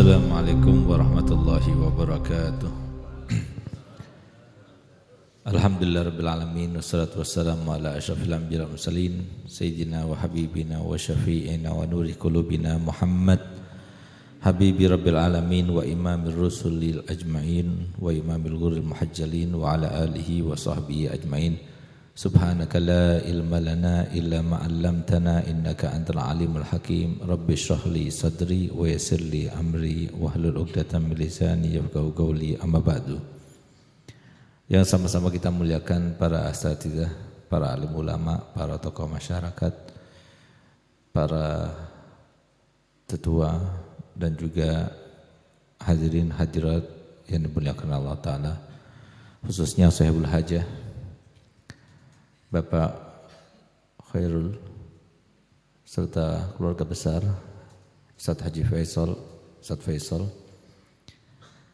Assalamualaikum warahmatullahi wabarakatuh. Alhamdulillahirrabbilalamin. Wassalatu wassalamu ala asyrafil anbiya'i wal mursalin Sayyidina wa habibina wa syafi'ina wa nuri qulubina Muhammad Habibi rabbil alamin wa imamir rusulil ajma'in wa imamil ghurril muhajjalin wa ala alihi wa sahbihi ajma'in. Subhanaka la ilma lana illa ma 'allamtana innaka antal alimul hakim. Rabbi shrah li sadri wa yassir li amri wahlul 'uqdatam min lisani yafqahu qawli. Amma ba'du. Yang sama-sama kita muliakan para asatidzah, para alim ulama, para tokoh masyarakat, para tetua dan juga hadirin hadirat yang dimuliakan Allah Ta'ala, khususnya sahibul hajah Bapak Khairul serta keluarga besar Ustadz Haji Faisal, Ustadz Faisal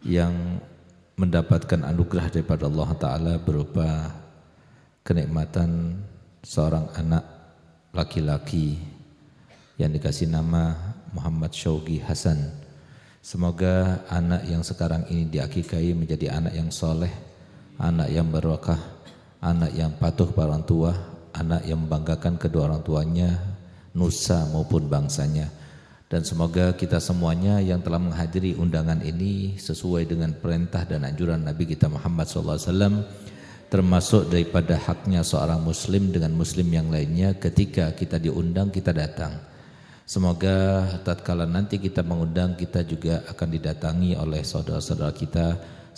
yang mendapatkan anugerah daripada Allah Ta'ala berupa kenikmatan seorang anak laki-laki yang dikasih nama Muhammad Syauqi Hasan. Semoga anak yang sekarang ini diakikai menjadi anak yang soleh, anak yang berkah, anak yang patuh pada orang tua, anak yang membanggakan kedua orang tuanya, nusa maupun bangsanya. Dan semoga kita semuanya yang telah menghadiri undangan ini sesuai dengan perintah dan anjuran Nabi kita Muhammad SAW, termasuk daripada haknya seorang muslim dengan muslim yang lainnya, ketika kita diundang kita datang. Semoga tatkala nanti kita mengundang, kita juga akan didatangi oleh saudara-saudara kita,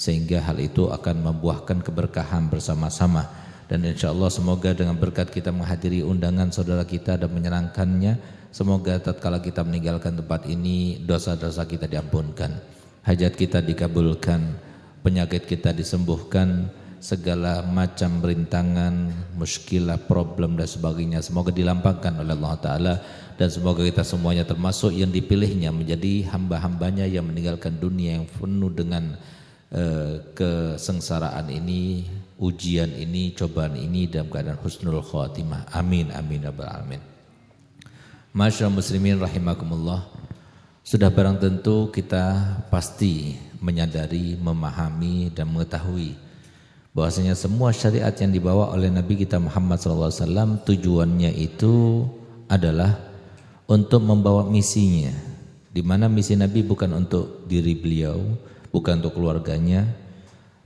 sehingga hal itu akan membuahkan keberkahan bersama-sama. Dan insyaAllah semoga dengan berkat kita menghadiri undangan saudara kita dan menyenangkannya, semoga tatkala kita meninggalkan tempat ini, dosa-dosa kita diampunkan, hajat kita dikabulkan, penyakit kita disembuhkan, segala macam rintangan, muskilah, problem dan sebagainya semoga dilampangkan oleh Allah Ta'ala. Dan semoga kita semuanya termasuk yang dipilihnya menjadi hamba-hambanya yang meninggalkan dunia yang penuh dengan kesengsaraan ini, ujian ini, cobaan ini dalam keadaan husnul khatimah. Amin amin ya rabbal alamin. Masyaallah muslimin rahimakumullah. Sudah barang tentu kita pasti menyadari, memahami dan mengetahui bahwasanya semua syariat yang dibawa oleh Nabi kita Muhammad SAW tujuannya itu adalah untuk membawa misinya, di mana misi Nabi bukan untuk diri beliau, bukan untuk keluarganya,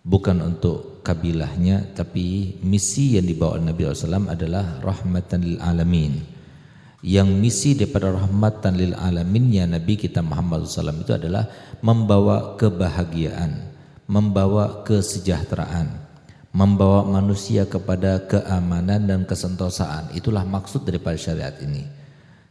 bukan untuk kabilahnya, tapi misi yang dibawa oleh Nabi SAW adalah rahmatan lil alamin. Yang misi daripada rahmatan lil alaminnya Nabi kita Muhammad SAW itu adalah membawa kebahagiaan, membawa kesejahteraan, membawa manusia kepada keamanan dan kesentosaan. Itulah maksud daripada syariat ini.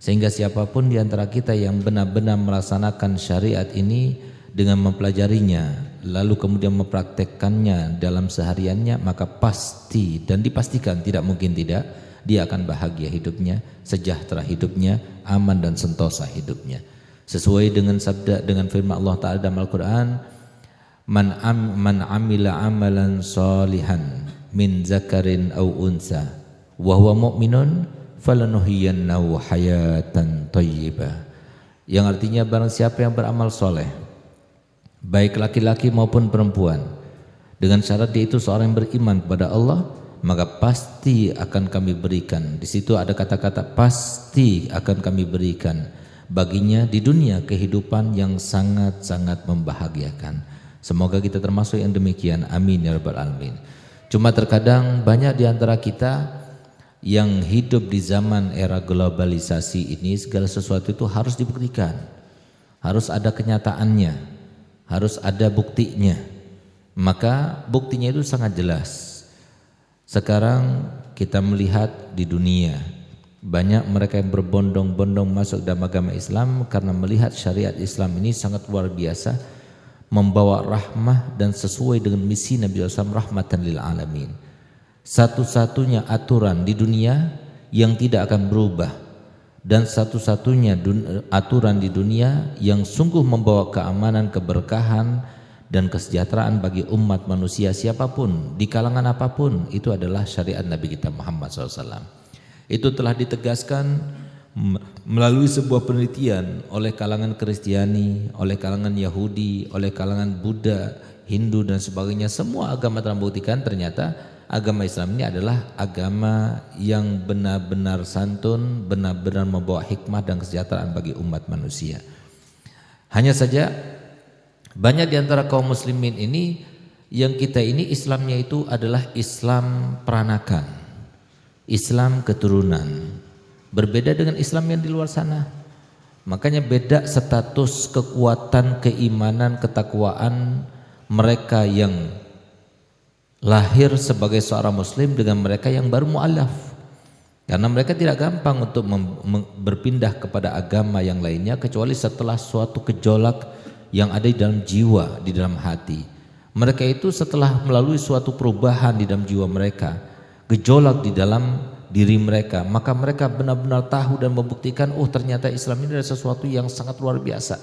Sehingga siapapun di antara kita yang benar-benar melaksanakan syariat ini dengan mempelajarinya, lalu kemudian mempraktekkannya dalam sehariannya, maka pasti dan dipastikan tidak mungkin tidak, dia akan bahagia hidupnya, sejahtera hidupnya, aman dan sentosa hidupnya. Sesuai dengan sabda, dengan firman Allah Ta'ala dalam Al-Quran, Man amila amalan salihan min zakarin au unsa wa huwa mu'minun falanuhyiyannahu hayatan thayyibah. Yang artinya barang siapa yang beramal soleh, baik laki-laki maupun perempuan, dengan syarat dia itu seorang yang beriman kepada Allah, maka pasti akan kami berikan. Di situ ada kata-kata pasti akan kami berikan baginya di dunia kehidupan yang sangat-sangat membahagiakan. Semoga kita termasuk yang demikian. Amin ya rabbal alamin. Cuma terkadang banyak di antara kita yang hidup di zaman era globalisasi ini, segala sesuatu itu harus dibuktikan, harus ada kenyataannya, harus ada buktinya. Maka buktinya itu sangat jelas. Sekarang kita melihat di dunia banyak mereka yang berbondong-bondong masuk dalam agama Islam karena melihat syariat Islam ini sangat luar biasa, membawa rahmah dan sesuai dengan misi Nabi SAW, rahmatan lil alamin. Satu-satunya aturan di dunia yang tidak akan berubah, dan satu-satunya aturan di dunia yang sungguh membawa keamanan, keberkahan dan kesejahteraan bagi umat manusia siapapun, di kalangan apapun, itu adalah syariat Nabi kita Muhammad SAW. Itu telah ditegaskan melalui sebuah penelitian oleh kalangan Kristiani, oleh kalangan Yahudi, oleh kalangan Buddha, Hindu dan sebagainya, semua agama telah membuktikan ternyata agama Islam ini adalah agama yang benar-benar santun, benar-benar membawa hikmah dan kesejahteraan bagi umat manusia. Hanya saja banyak di antara kaum muslimin ini yang kita ini Islamnya itu adalah Islam peranakan, Islam keturunan. Berbeda dengan Islam yang di luar sana. Makanya beda status kekuatan, keimanan, ketakwaan mereka yang lahir sebagai seorang muslim dengan mereka yang baru mu'alaf. Karena mereka tidak gampang untuk berpindah kepada agama yang lainnya kecuali setelah suatu gejolak yang ada di dalam jiwa, di dalam hati. Mereka itu setelah melalui suatu perubahan di dalam jiwa mereka, gejolak di dalam diri mereka, maka mereka benar-benar tahu dan membuktikan, oh ternyata Islam ini adalah sesuatu yang sangat luar biasa.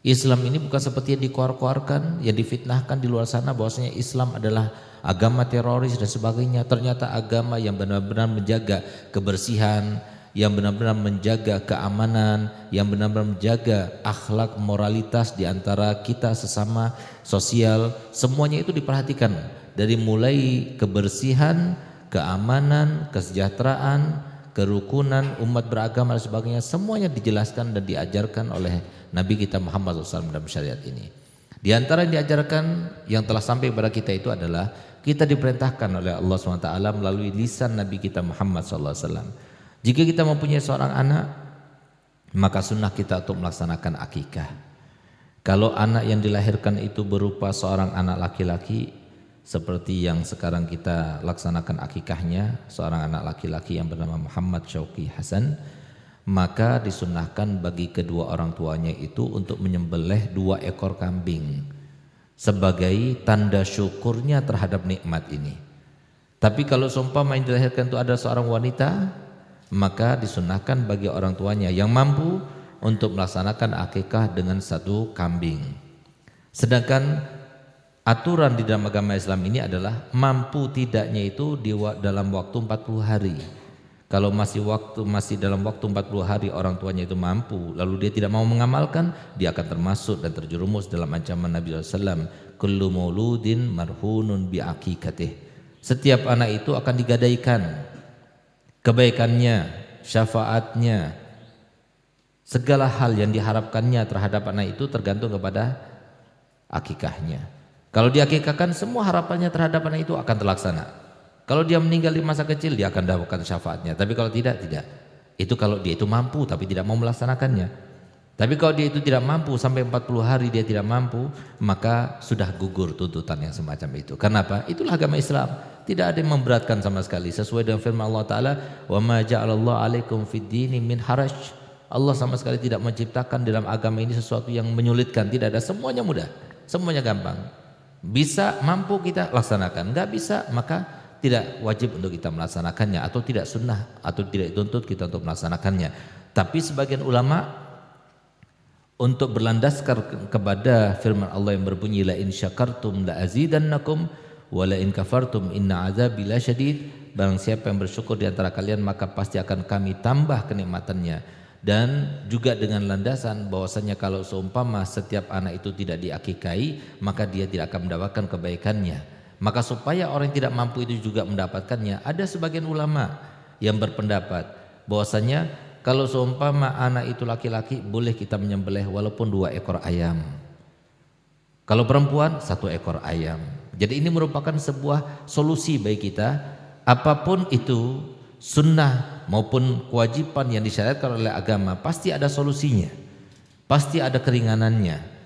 Islam ini bukan seperti yang dikoar-koarkan, yang difitnahkan di luar sana bahwasanya Islam adalah agama teroris dan sebagainya. Ternyata agama yang benar-benar menjaga kebersihan, yang benar-benar menjaga keamanan, yang benar-benar menjaga akhlak moralitas di antara kita sesama, sosial, semuanya itu diperhatikan dari mulai kebersihan, keamanan, kesejahteraan, kerukunan, umat beragama dan sebagainya, semuanya dijelaskan dan diajarkan oleh Nabi kita Muhammad SAW dalam syariat ini. Di antara yang diajarkan yang telah sampai kepada kita itu adalah kita diperintahkan oleh Allah SWT melalui lisan Nabi kita Muhammad SAW. Jika kita mempunyai seorang anak, maka sunnah kita untuk melaksanakan akikah. Kalau anak yang dilahirkan itu berupa seorang anak laki-laki, seperti yang sekarang kita laksanakan akikahnya, seorang anak laki-laki yang bernama Muhammad Syauqi Hasan, maka disunnahkan bagi kedua orang tuanya itu untuk menyembelih 2 ekor kambing sebagai tanda syukurnya terhadap nikmat ini. Tapi kalau seumpama yang dilahirkan itu ada seorang wanita, maka disunnahkan bagi orang tuanya yang mampu untuk melaksanakan akikah dengan 1 kambing. Sedangkan aturan di dalam agama Islam ini adalah mampu tidaknya itu dalam waktu 40 hari. Kalau masih dalam waktu 40 hari orang tuanya itu mampu, lalu dia tidak mau mengamalkan, dia akan termasuk dan terjerumus dalam ancaman Nabi SAW. Kullu mauludin marhunun bi'akikatih. Setiap anak itu akan digadaikan kebaikannya, syafaatnya, segala hal yang diharapkannya terhadap anak itu tergantung kepada akikahnya. Kalau diakikahkan, semua harapannya terhadap anak itu akan terlaksana. Kalau dia meninggal di masa kecil, dia akan dapatkan syafaatnya. Tapi kalau tidak, tidak. Itu kalau dia itu mampu tapi tidak mau melaksanakannya. Tapi kalau dia itu tidak mampu, sampai 40 hari dia tidak mampu, maka sudah gugur tuntutan yang semacam itu. Kenapa? Itulah agama Islam. Tidak ada yang memberatkan sama sekali. Sesuai dengan firman Allah Ta'ala, wa ma ja'alallahu alaikum fid dini min haraj. Allah sama sekali tidak menciptakan dalam agama ini sesuatu yang menyulitkan. Tidak ada, semuanya mudah, semuanya gampang. Bisa, mampu kita laksanakan, enggak bisa maka tidak wajib untuk kita melaksanakannya, atau tidak sunnah atau tidak dituntut kita untuk melaksanakannya. Tapi sebagian ulama untuk berlandaskan kepada firman Allah yang berbunyi la in syakartum la azidannakum wa la in kafartum inna azabi lasyadid, barang siapa yang bersyukur di antara kalian maka pasti akan kami tambah kenikmatannya. Dan juga dengan landasan bahwasanya kalau seumpama setiap anak itu tidak diakikahi, maka dia tidak akan mendapatkan kebaikannya. Maka supaya orang yang tidak mampu itu juga mendapatkannya, ada sebagian ulama yang berpendapat bahwasanya kalau seumpama anak itu laki-laki, boleh kita menyembelih walaupun 2 ekor ayam. Kalau perempuan 1 ekor ayam. Jadi ini merupakan sebuah solusi bagi kita. Apapun itu sunnah maupun kewajiban yang disyariatkan oleh agama, pasti ada solusinya, pasti ada keringanannya.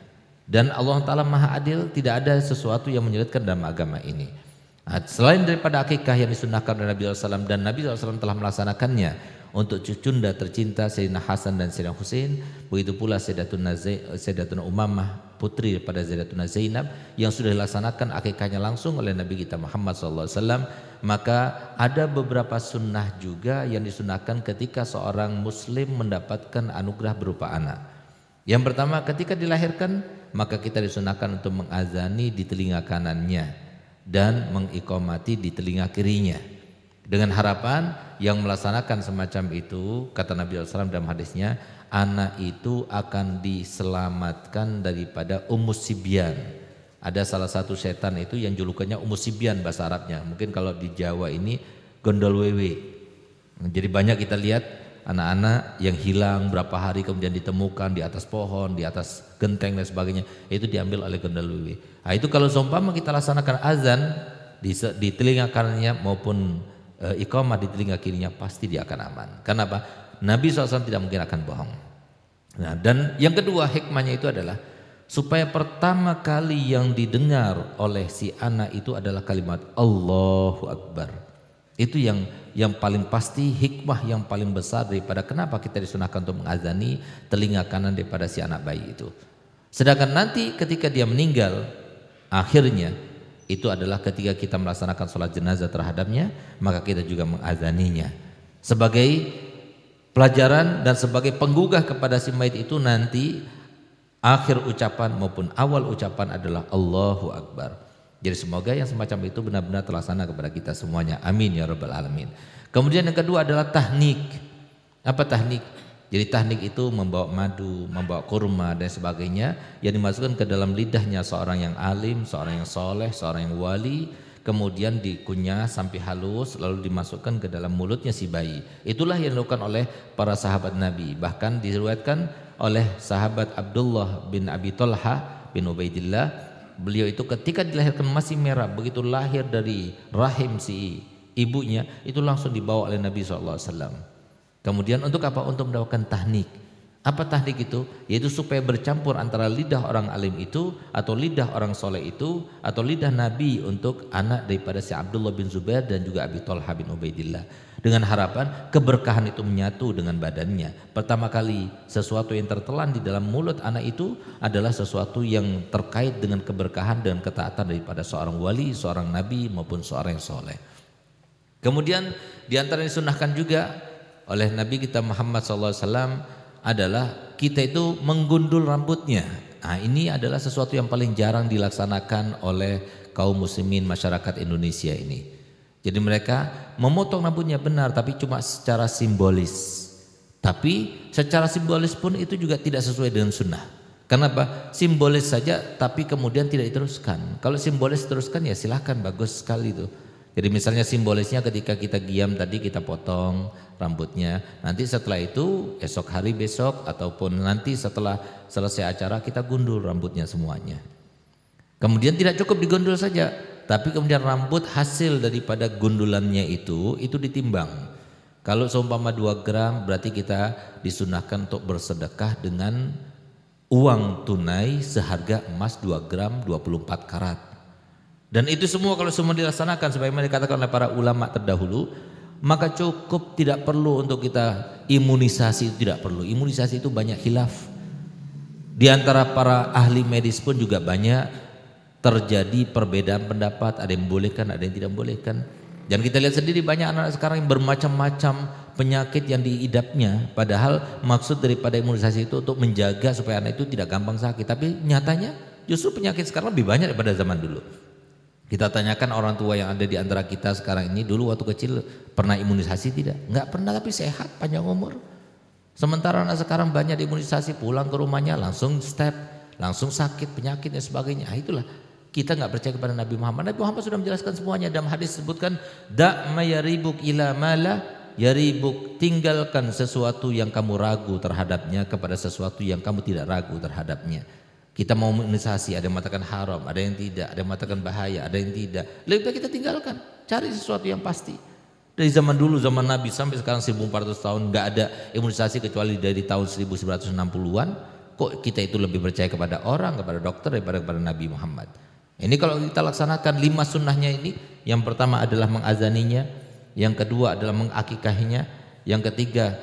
Dan Allah Ta'ala Maha Adil, tidak ada sesuatu yang menyulitkan dalam agama ini. Selain daripada akikah yang disunnahkan oleh Nabi SAW, dan Nabi SAW telah melaksanakannya untuk cucunda tercinta Sayyidina Hasan dan Sayyidina Husain, begitu pula Sayyidatuna Umamah putri daripada Sayyidatuna Zainab yang sudah dilaksanakan akikahnya langsung oleh Nabi kita Muhammad SAW. Maka ada beberapa sunnah juga yang disunahkan ketika seorang muslim mendapatkan anugerah berupa anak. Yang pertama, ketika dilahirkan maka kita disunahkan untuk mengazani di telinga kanannya dan mengiqamati di telinga kirinya. Dengan harapan yang melaksanakan semacam itu, kata Nabi SAW dalam hadisnya, anak itu akan diselamatkan daripada Ummus Sibyan. Ada salah satu setan itu yang julukannya Ummus Sibyan bahasa Arabnya. Mungkin kalau di Jawa ini gondol wewe. Jadi banyak kita lihat anak-anak yang hilang berapa hari kemudian ditemukan di atas pohon, di atas genteng dan sebagainya. Itu diambil oleh gondol wewe. Nah, itu kalau seumpama kita laksanakan azan di telinga kanannya maupun iqamah di telinga kirinya, pasti dia akan aman. Kenapa? Nabi SAW tidak mungkin akan bohong. Nah, dan yang kedua hikmahnya itu adalah supaya pertama kali yang didengar oleh si anak itu adalah kalimat Allahu Akbar. Itu yang paling pasti, hikmah yang paling besar daripada kenapa kita disunahkan untuk mengazani telinga kanan daripada si anak bayi itu. Sedangkan nanti ketika dia meninggal, akhirnya itu adalah ketika kita melaksanakan sholat jenazah terhadapnya, maka kita juga mengazaninya sebagai pelajaran dan sebagai penggugah kepada si mayit itu. Nanti akhir ucapan maupun awal ucapan adalah Allahu Akbar. Jadi semoga yang semacam itu benar-benar terlaksana kepada kita semuanya, amin ya rabbal alamin. Kemudian yang kedua adalah tahnik. Apa tahnik? Jadi tahnik itu membawa madu, membawa kurma dan sebagainya yang dimasukkan ke dalam lidahnya seorang yang alim, seorang yang soleh, seorang yang wali, kemudian dikunyah sampai halus lalu dimasukkan ke dalam mulutnya si bayi. Itulah yang dilakukan oleh para sahabat Nabi. Bahkan diriwayatkan oleh sahabat Abdullah bin Abi Talha bin Ubaidillah, beliau itu ketika dilahirkan masih merah, begitu lahir dari rahim si ibunya itu langsung dibawa oleh Nabi SAW. Kemudian untuk apa? Untuk mendapatkan tahnik. Apa tahnik itu? Yaitu supaya bercampur antara lidah orang alim itu atau lidah orang soleh itu atau lidah Nabi untuk anak daripada si Abdullah bin Zubair dan juga Abi Talha bin Ubaidillah. Dengan harapan keberkahan itu menyatu dengan badannya. Pertama kali sesuatu yang tertelan di dalam mulut anak itu adalah sesuatu yang terkait dengan keberkahan dan ketaatan daripada seorang wali, seorang nabi maupun seorang yang soleh. Kemudian diantara yang disunahkan juga oleh Nabi kita Muhammad SAW adalah kita itu menggundul rambutnya. Nah, ini adalah sesuatu yang paling jarang dilaksanakan oleh kaum muslimin masyarakat Indonesia ini. Jadi mereka memotong rambutnya benar tapi cuma secara simbolis. Tapi secara simbolis pun itu juga tidak sesuai dengan sunnah. Kenapa? Simbolis saja tapi kemudian tidak diteruskan. Kalau simbolis teruskan ya silahkan, bagus sekali itu. Jadi misalnya simbolisnya ketika kita giam tadi kita potong rambutnya. Nanti setelah itu esok hari besok ataupun nanti setelah selesai acara kita gundul rambutnya semuanya. Kemudian tidak cukup digundul saja, tapi kemudian rambut hasil daripada gundulannya itu ditimbang. Kalau seumpama 2 gram berarti kita disunahkan untuk bersedekah dengan uang tunai seharga emas 2 gram 24 karat. Dan itu semua kalau semua dilaksanakan sebagaimana dikatakan oleh para ulama terdahulu, maka cukup, tidak perlu untuk kita imunisasi, tidak perlu. Imunisasi itu banyak khilaf. Di antara para ahli medis pun juga banyak terjadi perbedaan pendapat, ada yang membolehkan, ada yang tidak membolehkan. Dan kita lihat sendiri banyak anak-anak sekarang yang bermacam-macam penyakit yang diidapnya, padahal maksud daripada imunisasi itu untuk menjaga supaya anak itu tidak gampang sakit. Tapi nyatanya justru penyakit sekarang lebih banyak daripada zaman dulu. Kita tanyakan orang tua yang ada di antara kita sekarang ini, dulu waktu kecil pernah imunisasi tidak? Enggak pernah, tapi sehat, panjang umur. Sementara anak sekarang banyak diimunisasi, pulang ke rumahnya langsung step, langsung sakit, penyakit dan sebagainya. Itulah kita enggak percaya kepada Nabi Muhammad. Nabi Muhammad sudah menjelaskan semuanya. Dalam hadis disebutkan da' ma yaribuk ila mala yaribuk, tinggalkan sesuatu yang kamu ragu terhadapnya kepada sesuatu yang kamu tidak ragu terhadapnya. Kita mau imunisasi, ada yang mengatakan haram, ada yang tidak, ada yang mengatakan bahaya, ada yang tidak. Lebih baik kita tinggalkan, cari sesuatu yang pasti. Dari zaman dulu, zaman Nabi sampai sekarang 1400 tahun enggak ada imunisasi kecuali dari tahun 1960-an. Kok kita itu lebih percaya kepada orang, kepada dokter daripada kepada Nabi Muhammad. Ini kalau kita laksanakan 5 sunnahnya ini, yang pertama adalah mengazaninya, yang kedua adalah mengakikahinya, yang ketiga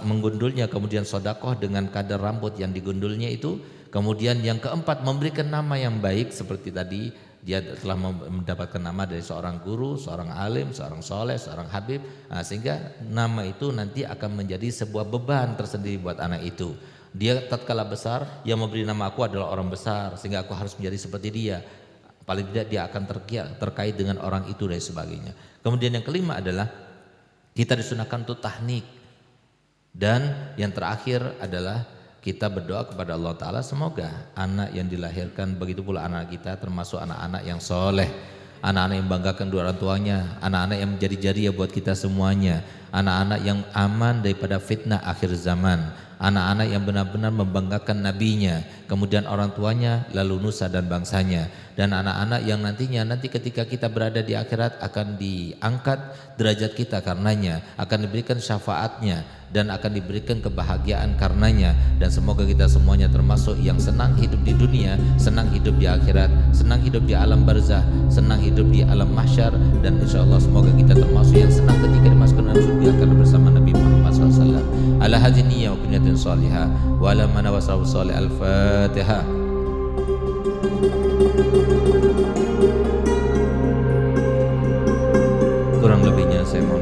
menggundulnya, kemudian sedekah dengan kadar rambut yang digundulnya itu. Kemudian yang keempat memberikan nama yang baik seperti tadi dia telah mendapatkan nama dari seorang guru, seorang alim, seorang soleh, seorang habib. Nah, sehingga nama itu nanti akan menjadi sebuah beban tersendiri buat anak itu. Dia tatkala besar yang memberi nama aku adalah orang besar sehingga aku harus menjadi seperti dia. paling tidak dia akan terkait dengan orang itu dan sebagainya. Kemudian yang kelima adalah kita disunahkan untuk tahnik, dan yang terakhir adalah kita berdoa kepada Allah Ta'ala semoga anak yang dilahirkan, begitu pula anak kita termasuk anak-anak yang soleh, anak-anak yang banggakan dua orang tuanya, anak-anak yang menjadi jariah buat kita semuanya, anak-anak yang aman daripada fitnah akhir zaman, anak-anak yang benar-benar membanggakan nabinya, kemudian orang tuanya, lalu nusa dan bangsanya, dan anak-anak yang nanti ketika kita berada di akhirat akan diangkat derajat kita karenanya, akan diberikan syafaatnya dan akan diberikan kebahagiaan karenanya. Dan semoga kita semuanya termasuk yang senang hidup di dunia, senang hidup di akhirat, senang hidup di alam barzah, senang hidup di alam mahsyar, dan insyaallah semoga kita termasuk yang senang ketika dimasukkan dalam surga karena bersama Nabi Muhammad SAW. Ala hadhihi wa kunyatin salihah wa ala mana wasallu salih. Al-Fatihah. Kurang lebihnya saya mohon